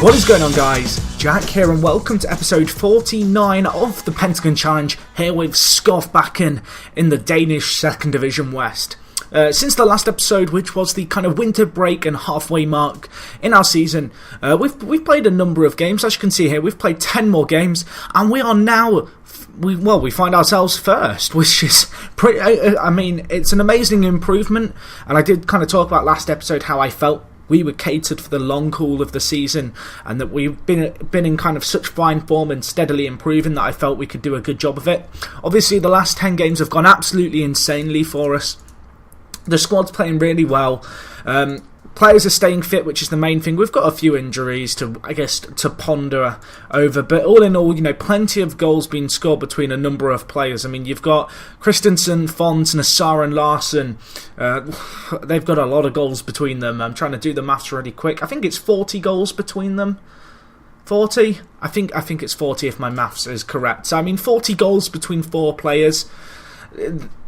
What is going on, guys? Jack here and welcome to episode 49 of the Pentagon Challenge, here with Scoff back in the Danish 2nd Division West. Since the last episode, which was the kind of winter break and halfway mark in our season, we've played a number of games. As you can see here, we've played 10 more games, and we are now, we find ourselves first, which is pretty, I mean, it's an amazing improvement, and I did kind of talk about last episode how I felt we were catered for the long haul of the season, and that we've been in kind of such fine form and steadily improving that I felt we could do a good job of it. Obviously, the last 10 games have gone absolutely insanely for us. The squad's playing really well. Players are staying fit, which is the main thing. We've got a few injuries to ponder over, but all in all, plenty of goals being scored between a number of players. I mean, you've got Christensen, Fons, Nassar and Larsen. They've got a lot of goals between them. I'm trying to do the maths really quick. I think it's 40 goals between them. 40? I think it's 40 if my maths is correct. So, I mean, 40 goals between 4 players.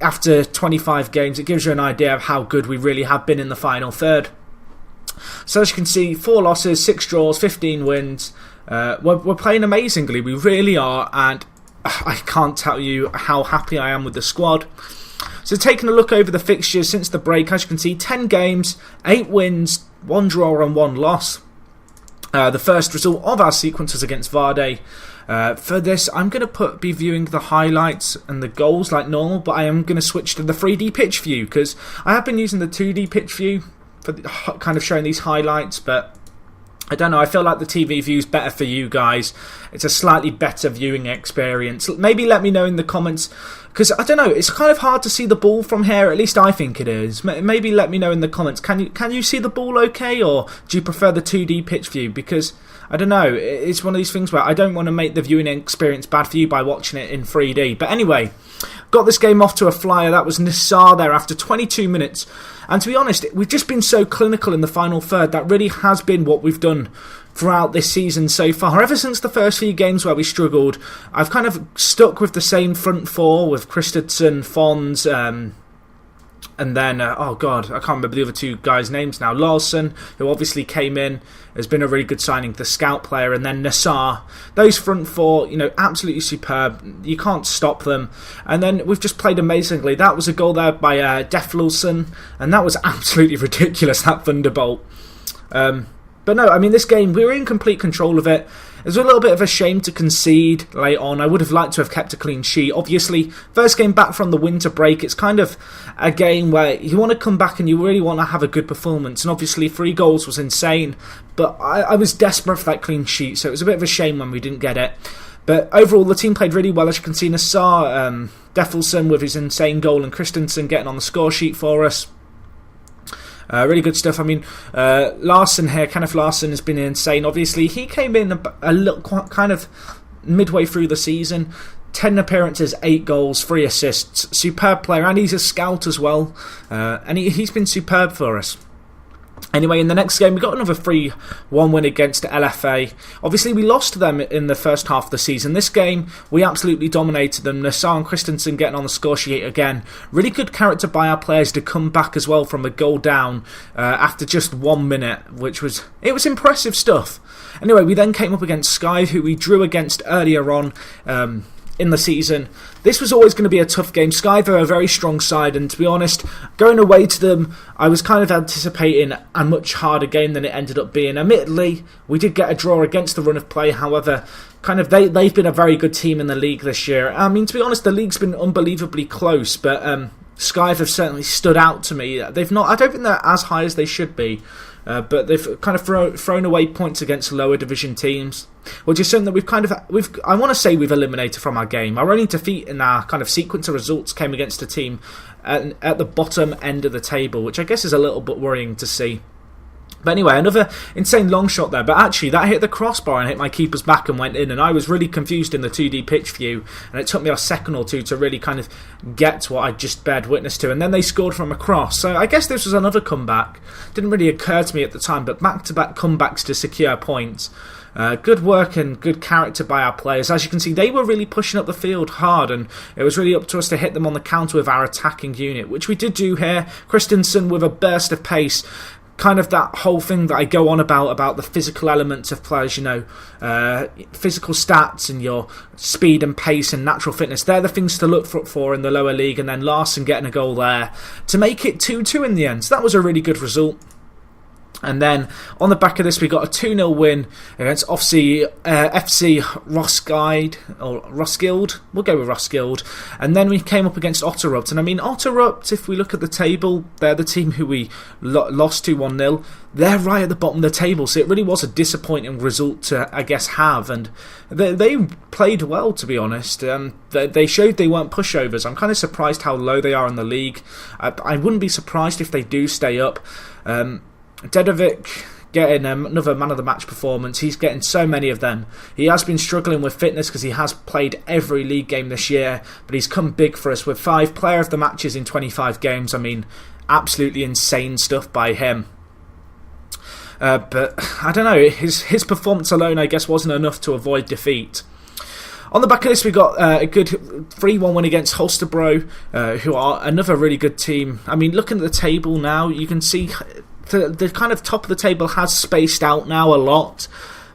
After 25 games, it gives you an idea of how good we really have been in the final third. So as you can see, 4 losses, 6 draws, 15 wins. We're playing amazingly, we really are, and I can't tell you how happy I am with the squad. So taking a look over the fixtures since the break, as you can see, 10 games, 8 wins, 1 draw and 1 loss. The first result of our sequence was against Varde. For this, I'm going to be viewing the highlights and the goals like normal, but I am going to switch to the 3D pitch view, because I have been using the 2D pitch view for kind of showing these highlights, but I don't know, I feel like the TV view is better for you guys. It's a slightly better viewing experience. Maybe let me know in the comments, because I don't know, it's kind of hard to see the ball from here, at least I think it is. Maybe let me know in the comments, can you see the ball okay, or do you prefer the 2D pitch view? Because I don't know, it's one of these things where I don't want to make the viewing experience bad for you by watching it in 3D. But anyway, got this game off to a flyer. That was Nassar there after 22 minutes. And to be honest, we've just been so clinical in the final third. That really has been what we've done throughout this season so far. Ever since the first few games where we struggled, I've kind of stuck with the same front four with Christensen, Fons, and then, oh god, I can't remember the other 2 guys' names now. Larsen, who obviously came in, has been a really good signing, the scout player, and then Nassar. Those front 4, absolutely superb. You can't stop them. And then we've just played amazingly. That was a goal there by Deflulsen, and that was absolutely ridiculous, that thunderbolt. But no, I mean, this game, we were in complete control of it. It was a little bit of a shame to concede late on. I would have liked to have kept a clean sheet. Obviously, first game back from the winter break, it's kind of a game where you want to come back and you really want to have a good performance. And obviously, 3 goals was insane. But I was desperate for that clean sheet, so it was a bit of a shame when we didn't get it. But overall, the team played really well. As you can see, Nassar, Deflulsen with his insane goal, and Christensen getting on the score sheet for us. Really good stuff. I mean, Larsen here, Kenneth Larsen has been insane. Obviously, he came in a little kind of midway through the season. 10 appearances, 8 goals, 3 assists. Superb player, and he's a scout as well. And he's been superb for us. Anyway, in the next game, we got another 3-1 win against LFA. Obviously, we lost to them in the first half of the season. This game, we absolutely dominated them. Nassar and Christensen getting on the score sheet again. Really good character by our players to come back as well from a goal down after just 1 minute, it was impressive stuff. Anyway, we then came up against Sky, who we drew against earlier on in the season. This was always going to be a tough game. Skyver are a very strong side, and to be honest, going away to them, I was kind of anticipating a much harder game than it ended up being. Admittedly, we did get a draw against the run of play. However, kind of they've been a very good team in the league this year. I mean, to be honest, the league's been unbelievably close, but Skyver have certainly stood out to me. They've not, I don't think they're as high as they should be. But they've kind of thrown away points against lower division teams, which is something that I want to say we've eliminated from our game. Our only defeat in our kind of sequence of results came against a team at the bottom end of the table, which I guess is a little bit worrying to see. But anyway, another insane long shot there, but actually that hit the crossbar and hit my keeper's back and went in, and I was really confused in the 2D pitch view, and it took me a second or two to really kind of get what I just bared witness to, and then they scored from a cross. So I guess this was another comeback. Didn't really occur to me at the time, but back-to-back comebacks to secure points. Good work and good character by our players. As you can see, they were really pushing up the field hard, and it was really up to us to hit them on the counter with our attacking unit, which we did do here. Christensen with a burst of pace kind of that whole thing that I go on about the physical elements of players, physical stats and your speed and pace and natural fitness. They're the things to look for in the lower league, and then Larson getting a goal there to make it 2-2 in the end. So that was a really good result. And then on the back of this, we got a 2-0 win against FC Roskilde. We'll go with Roskilde. And then we came up against Otterup. And I mean, Otterup, if we look at the table, they're the team who we lost to 1-0. They're right at the bottom of the table. So it really was a disappointing result to, I guess, have. And they played well, to be honest. They showed they weren't pushovers. I'm kind of surprised how low they are in the league. I wouldn't be surprised if they do stay up. Dedovic getting another man of the match performance. He's getting so many of them. He has been struggling with fitness because he has played every league game this year, but he's come big for us with 5 player of the matches in 25 games. I mean, absolutely insane stuff by him. But I don't know, his performance alone, I guess, wasn't enough to avoid defeat. On the back of this, we got a good 3-1 win against Holstebro, who are another really good team. I mean, looking at the table now, you can see the kind of top of the table has spaced out now a lot,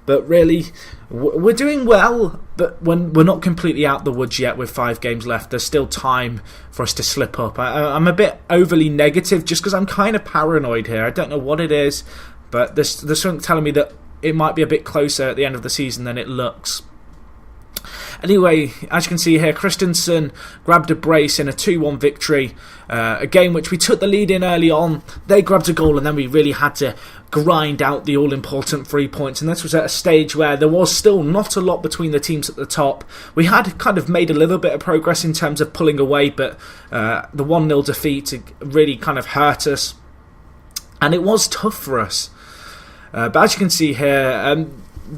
but really we're doing well, but when we're not completely out the woods yet with 5 games left. There's still time for us to slip up. I'm a bit overly negative just because I'm kind of paranoid here. I don't know what it is, but there's something telling me that it might be a bit closer at the end of the season than it looks. Anyway, as you can see here, Christensen grabbed a brace in a 2-1 victory. A game which we took the lead in early on. They grabbed a goal and then we really had to grind out the all-important 3 points. And this was at a stage where there was still not a lot between the teams at the top. We had kind of made a little bit of progress in terms of pulling away, but the 1-0 defeat really kind of hurt us. And it was tough for us. But as you can see here,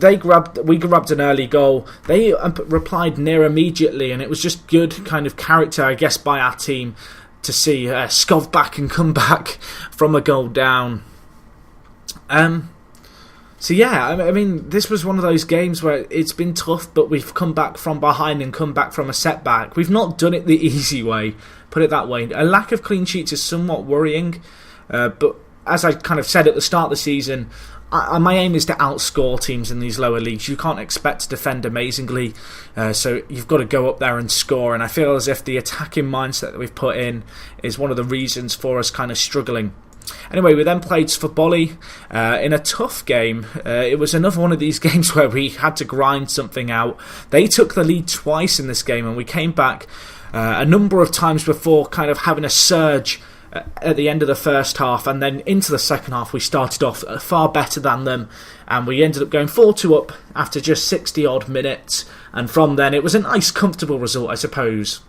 we grabbed an early goal. They replied near immediately, and it was just good kind of character, I guess, by our team to see Skov back and come back from a goal down. So yeah, I mean, this was one of those games where it's been tough, but we've come back from behind and come back from a setback. We've not done it the easy way, put it that way. A lack of clean sheets is somewhat worrying, but as I kind of said at the start of the season, my aim is to outscore teams in these lower leagues. You can't expect to defend amazingly, so you've got to go up there and score. And I feel as if the attacking mindset that we've put in is one of the reasons for us kind of struggling. Anyway, we then played Svoboli in a tough game. It was another one of these games where we had to grind something out. They took the lead twice in this game, and we came back a number of times before kind of having a surge at the end of the first half, and then into the second half we started off far better than them, and we ended up going 4-2 up after just 60 odd minutes, and from then it was a nice comfortable result, I suppose.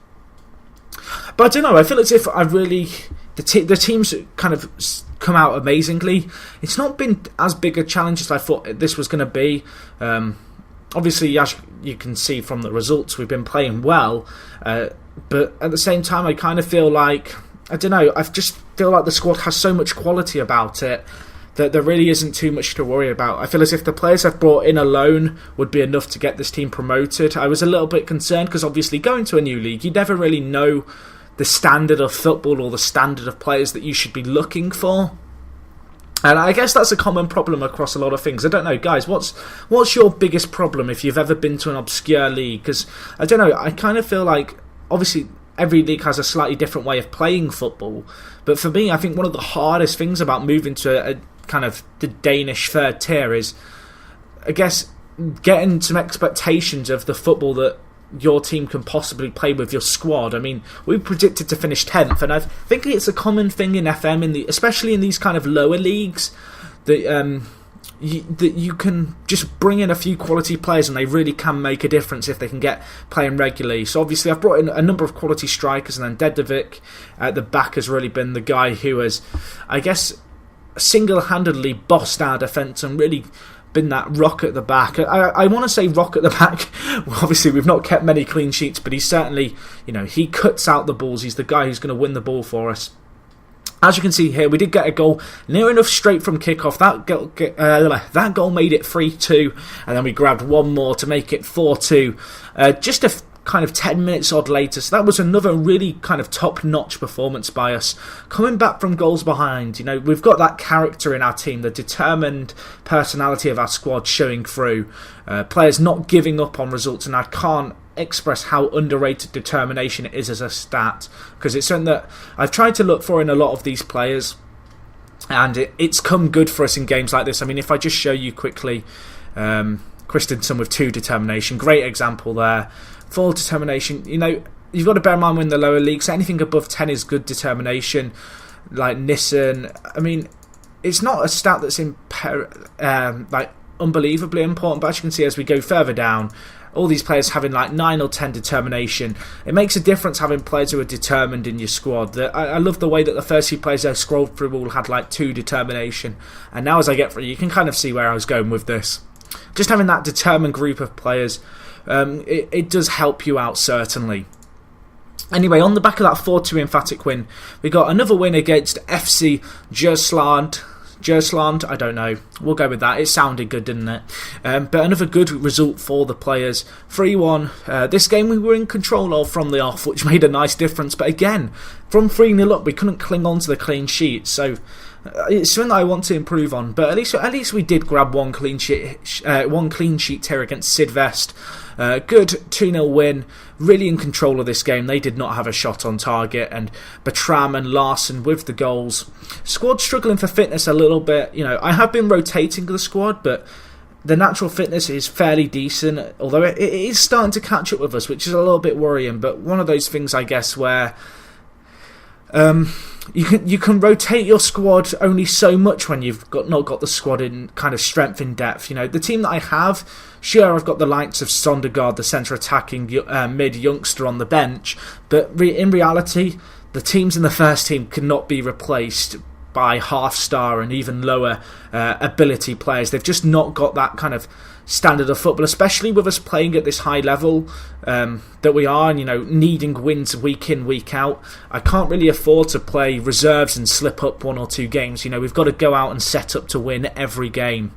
But I don't know, I feel as if the teams kind of come out amazingly. It's not been as big a challenge as I thought this was going to be. Obviously, as you can see from the results, we've been playing well, but at the same time I kind of feel like, I don't know, I just feel like the squad has so much quality about it that there really isn't too much to worry about. I feel as if the players I've brought in alone would be enough to get this team promoted. I was a little bit concerned because obviously going to a new league, you never really know the standard of football or the standard of players that you should be looking for. And I guess that's a common problem across a lot of things. I don't know, guys, what's your biggest problem if you've ever been to an obscure league? Because, I don't know, I kind of feel like, obviously, every league has a slightly different way of playing football. But for me, I think one of the hardest things about moving to a kind of the Danish third tier is, I guess, getting some expectations of the football that your team can possibly play with your squad. I mean, we predicted to finish 10th, and I think it's a common thing in FM, especially in these kind of lower leagues, that you can just bring in a few quality players and they really can make a difference if they can get playing regularly. So obviously I've brought in a number of quality strikers, and then Dedovic at the back has really been the guy who has, I guess, single-handedly bossed our defence and really been that rock at the back. I want to say rock at the back. Well, obviously we've not kept many clean sheets, but he's certainly, he cuts out the balls. He's the guy who's going to win the ball for us. As you can see here, we did get a goal near enough straight from kickoff. That goal made it 3-2, and then we grabbed one more to make it 4-2. Just a kind of 10 minutes odd later. So that was another really kind of top-notch performance by us. Coming back from goals behind, you know, we've got that character in our team, the determined personality of our squad showing through. Players not giving up on results, and I can't express how underrated determination is as a stat, because it's something that I've tried to look for in a lot of these players, and it's come good for us in games like this. I mean, if I just show you quickly, Christensen with 2 determination, great example there. 4 determination, you know, you've got to bear in mind we're in the lower leagues, anything above 10 is good determination, like Nissen. I mean, it's not a stat that's like unbelievably important, but as you can see as we go further down, all these players having like 9 or 10 determination. It makes a difference having players who are determined in your squad. I love the way that the first few players I scrolled through all had like 2 determination, and now as I get through, you can kind of see where I was going with this. Just having that determined group of players, it does help you out, certainly. Anyway, on the back of that 4-2 emphatic win, we got another win against FC Gersland, I don't know. We'll go with that. It sounded good, didn't it? But another good result for the players. 3-1. This game we were in control of from the off, which made a nice difference. But again, from 3-0 up, we couldn't cling on to the clean sheet. So it's something that I want to improve on. But at least we did grab one clean sheet here against Sidvest. Good 2-0 win. Really in control of this game. They did not have a shot on target, and Bertram and Larson with the goals. Squad struggling for fitness a little bit. You know, I have been rotating the squad, but the natural fitness is fairly decent, although it is starting to catch up with us, which is a little bit worrying. But one of those things, I guess, where you can rotate your squad only so much when you've not got the squad in kind of strength in depth. You know, the team that I have, sure, I've got the likes of Sondergaard, the centre attacking mid youngster on the bench, but in reality, the teams in the first team cannot be replaced by half-star and even lower ability players. They've just not got that kind of standard of football, especially with us playing at this high level that we are, and, you know, needing wins week in, week out. I can't really afford to play reserves and slip up 1 or 2 games. You know, we've got to go out and set up to win every game.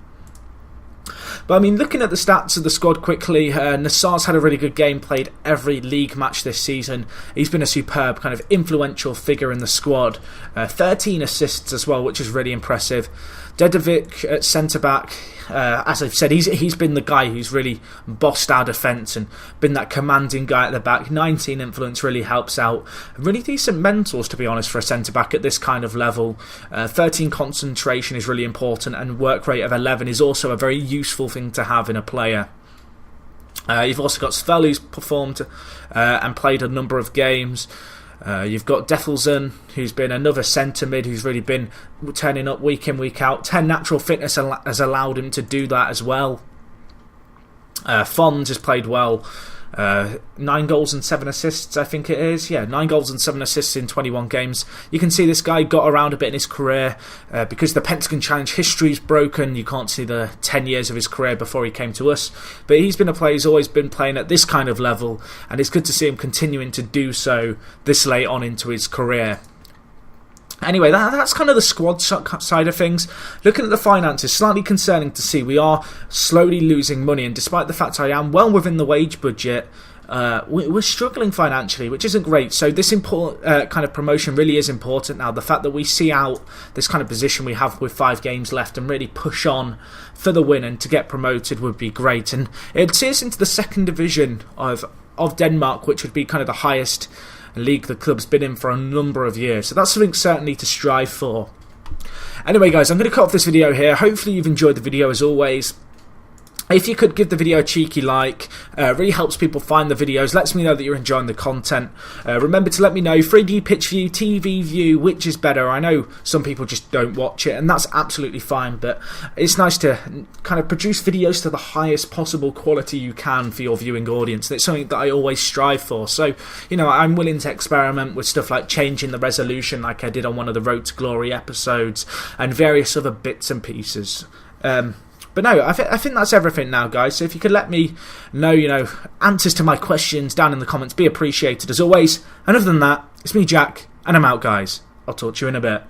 But I mean, looking at the stats of the squad quickly, Nassar's had a really good game, played every league match this season. He's been a superb kind of influential figure in the squad. 13 assists as well, which is really impressive. Dedovic at centre-back, as I've said, he's been the guy who's really bossed our defence and been that commanding guy at the back. 19 influence really helps out. Really decent mentors, to be honest, for a centre-back at this kind of level. 13 concentration is really important, and work rate of 11 is also a very useful thing to have in a player. You've also got Svel, who's performed and played a number of games. You've got Dethelsen, who's been another centre mid who's really been turning up week in, week out. 10 natural fitness has allowed him to do that as well. Fons has played well. 9 goals and 7 assists, I think it is. Yeah, 9 goals and 7 assists in 21 games. You can see this guy got around a bit in his career because the Pentagon Challenge history is broken. You can't see the 10 years of his career before he came to us. But he's been a player who's always been playing at this kind of level, and it's good to see him continuing to do so this late on into his career. Anyway, that's kind of the squad side of things. Looking at the finances, slightly concerning to see we are slowly losing money, and despite the fact I am well within the wage budget, we're struggling financially, which isn't great. So this kind of promotion really is important now. The fact that we see out this kind of position we have with 5 games left and really push on for the win and to get promoted would be great. And it'd see us into the 2nd division of Denmark, which would be kind of the highest league the club's been in for a number of years. So that's something certainly to strive for. Anyway, guys, I'm going to cut off this video here. Hopefully you've enjoyed the video as always. If you could give the video a cheeky like, really helps people find the videos, lets me know that you're enjoying the content. Remember to let me know, 3D pitch view, TV view, which is better. I know some people just don't watch it, and that's absolutely fine, but it's nice to kind of produce videos to the highest possible quality you can for your viewing audience, and it's something that I always strive for. So, you know, I'm willing to experiment with stuff like changing the resolution like I did on one of the Road to Glory episodes, and various other bits and pieces. But no, I think that's everything now, guys. So if you could let me know, you know, answers to my questions down in the comments, be appreciated as always. And other than that, it's me, Jack, and I'm out, guys. I'll talk to you in a bit.